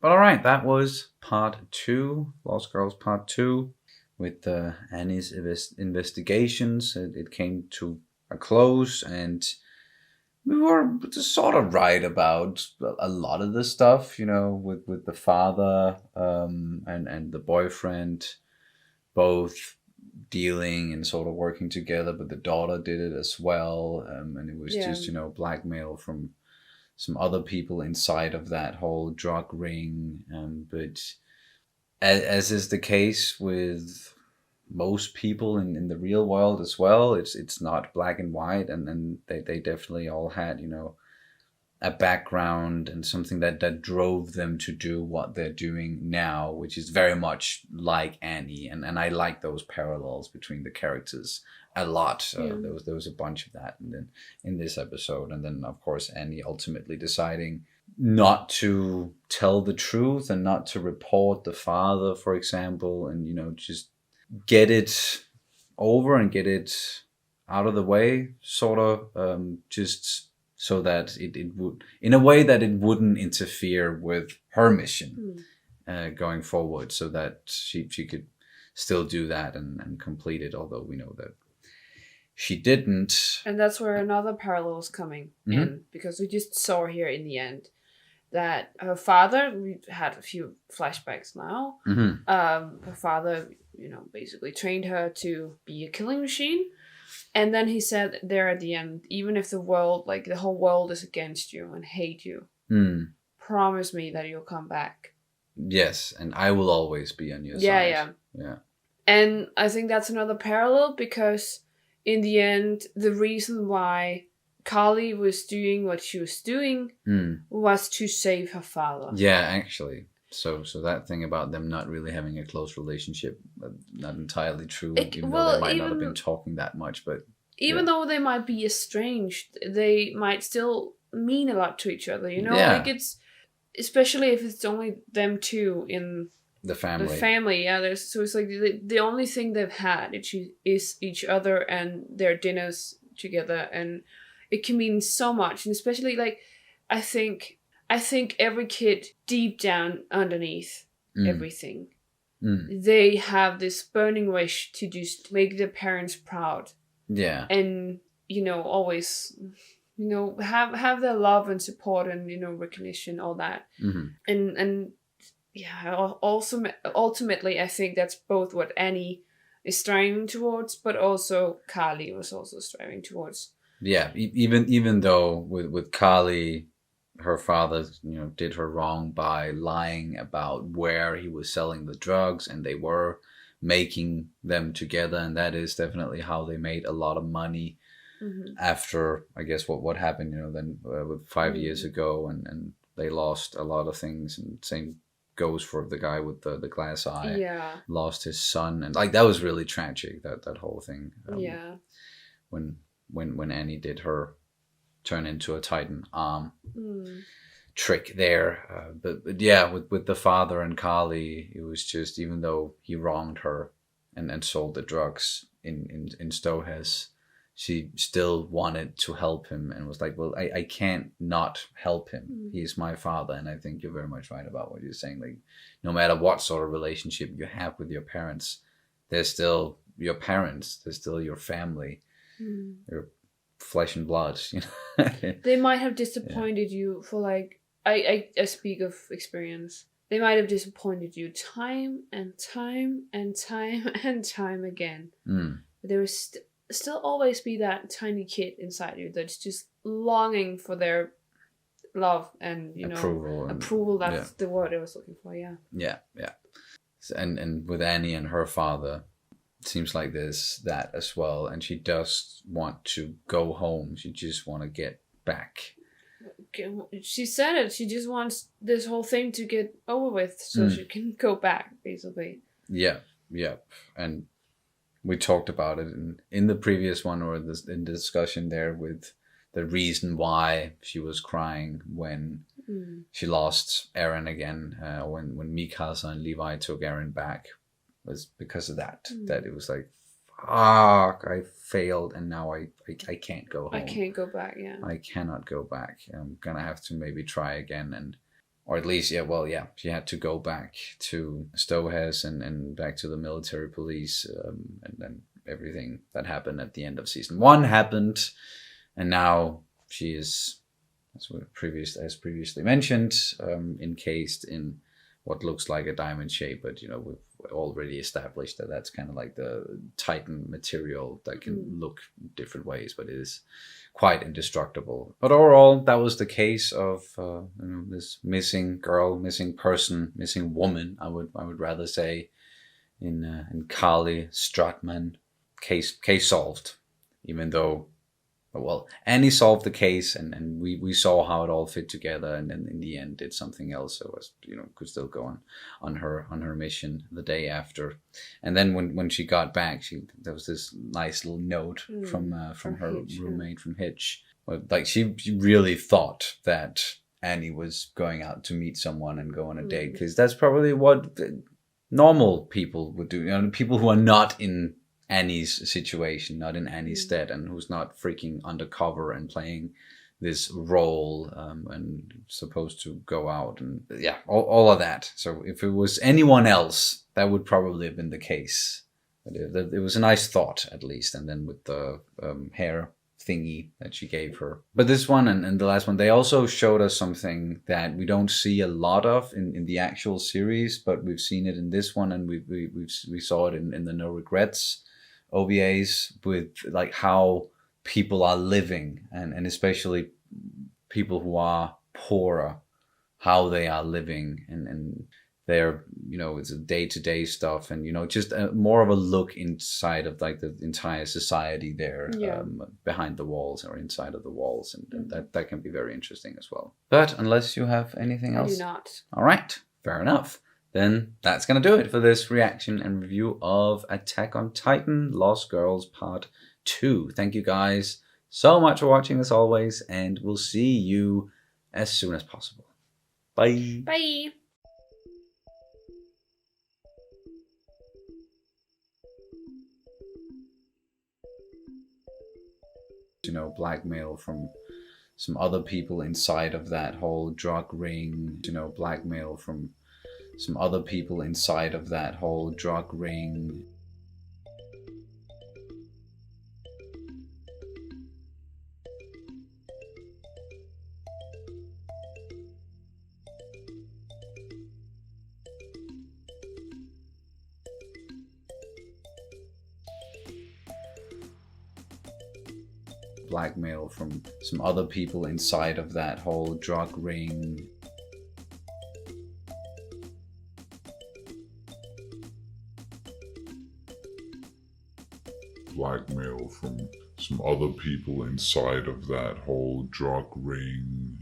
But all right, that was part 2, Lost Girls part 2, with Annie's investigations. It came to a close, and we were sort of right about a lot of the stuff, with the father and the boyfriend both dealing and sort of working together, but the daughter did it as well, and it was just blackmail from some other people inside of that whole drug ring. But as is the case with most people in the real world as well, it's not black and white, and they definitely all had a background and something that drove them to do what they're doing now, which is very much like Annie, and I like those parallels between the characters a lot. There was a bunch of that, and then in this episode, and then of course Annie ultimately deciding not to tell the truth and not to report the father, for example, and just get it over and get it out of the way, sort of, just so that it would, in a way that it wouldn't interfere with her mission going forward, so that she could still do that and complete it, although we know that she didn't. And that's where another parallel is coming in, because we just saw here in the end that her father, we had a few flashbacks now, her father, basically trained her to be a killing machine. And then he said there at the end, even if the world, like the whole world is against you and hate you, promise me that you'll come back. Yes, and I will always be on your side. Yeah. And I think that's another parallel, because in the end, the reason why Carly was doing what she was doing was to save her father. Yeah, actually. So that thing about them not really having a close relationship, not entirely true, even though they might not have been talking that much. But even though they might be estranged, they might still mean a lot to each other, Like it's, especially if it's only them two in the family. So it's like the only thing they've had is each other and their dinners together, and it can mean so much. And especially, like, I think every kid deep down underneath everything, they have this burning wish to just make their parents proud. Yeah. And, always, have their love and support and, recognition, all that. And also, ultimately, I think that's both what Annie is striving towards, but also Carly was also striving towards. Yeah, even though with Carly, her father, did her wrong by lying about where he was selling the drugs, and they were making them together, and that is definitely how they made a lot of money after, I guess, what happened, then 5 years ago, and they lost a lot of things, and same goes for the guy with the glass eye. Yeah. Lost his son, and like that was really tragic, that whole thing. When Annie did her turn into a Titan arm trick there, but yeah, with the father and Carly, it was just, even though he wronged her and sold the drugs in Stohes, she still wanted to help him and was like, well, I can't not help him. He's my father. And I think you're very much right about what you're saying. Like, no matter what sort of relationship you have with your parents, they're still your parents. They're still your family. Your flesh and blood. They might have disappointed you for, like, I speak of experience. They might have disappointed you time and time and time and time again. But there was still always be that tiny kid inside you that's just longing for their love and approval. That's the word I was looking for. Yeah. And with Annie and her father, it seems like there's that as well, and she does want to go home. She just want to get back. She said it. She just wants this whole thing to get over with, so she can go back, basically. Yeah. And we talked about it in the previous one, or in the discussion there, with the reason why she was crying when she lost Aaron again, when Mikasa and Levi took Aaron back, was because of that. That it was like, fuck, I failed, and now I can't go home. I can't go back, yeah. I cannot go back. I'm gonna have to maybe try again. And or at least, she had to go back to Stowehouse and back to the military police, and then everything that happened at the end of season 1 happened, and now she is, as previously mentioned, encased in what looks like a diamond shape, but we've already established that that's kind of like the Titan material that can look different ways, but it is quite indestructible. But overall, that was the case of this missing girl, missing person, missing woman, I would rather say, in Carly Stratman. Case solved, even though, well, Annie solved the case, and we saw how it all fit together, and then in the end did something else, so was could still go on her mission the day after. And then when she got back, there was this nice little note from her Hitch, roommate from Hitch. Like she really thought that Annie was going out to meet someone and go on a date, because that's probably what normal people would do. People who are not in Annie's situation, not in Annie's stead, and who's not freaking undercover and playing this role and supposed to go out and all of that. So if it was anyone else, that would probably have been the case. But it was a nice thought, at least. And then with the hair thingy that she gave her. But this one and the last one, they also showed us something that we don't see a lot of in the actual series, but we've seen it in this one, and we saw it in the No Regrets OVAs, with like how people are living, and especially people who are poorer, how they are living, and they're it's a day-to-day stuff, and just more of a look inside of like the entire society there, behind the walls or inside of the walls, and that can be very interesting as well. But unless you have anything else, I do not. All right, fair enough. Then that's going to do it for this reaction and review of Attack on Titan Lost Girls Part 2. Thank you guys so much for watching as always, and we'll see you as soon as possible. Bye. Bye. Blackmail from some other people inside of that whole drug ring. Blackmail from some other people inside of that whole drug ring. Blackmail from some other people inside of that whole drug ring. Blackmail from some other people inside of that whole drug ring.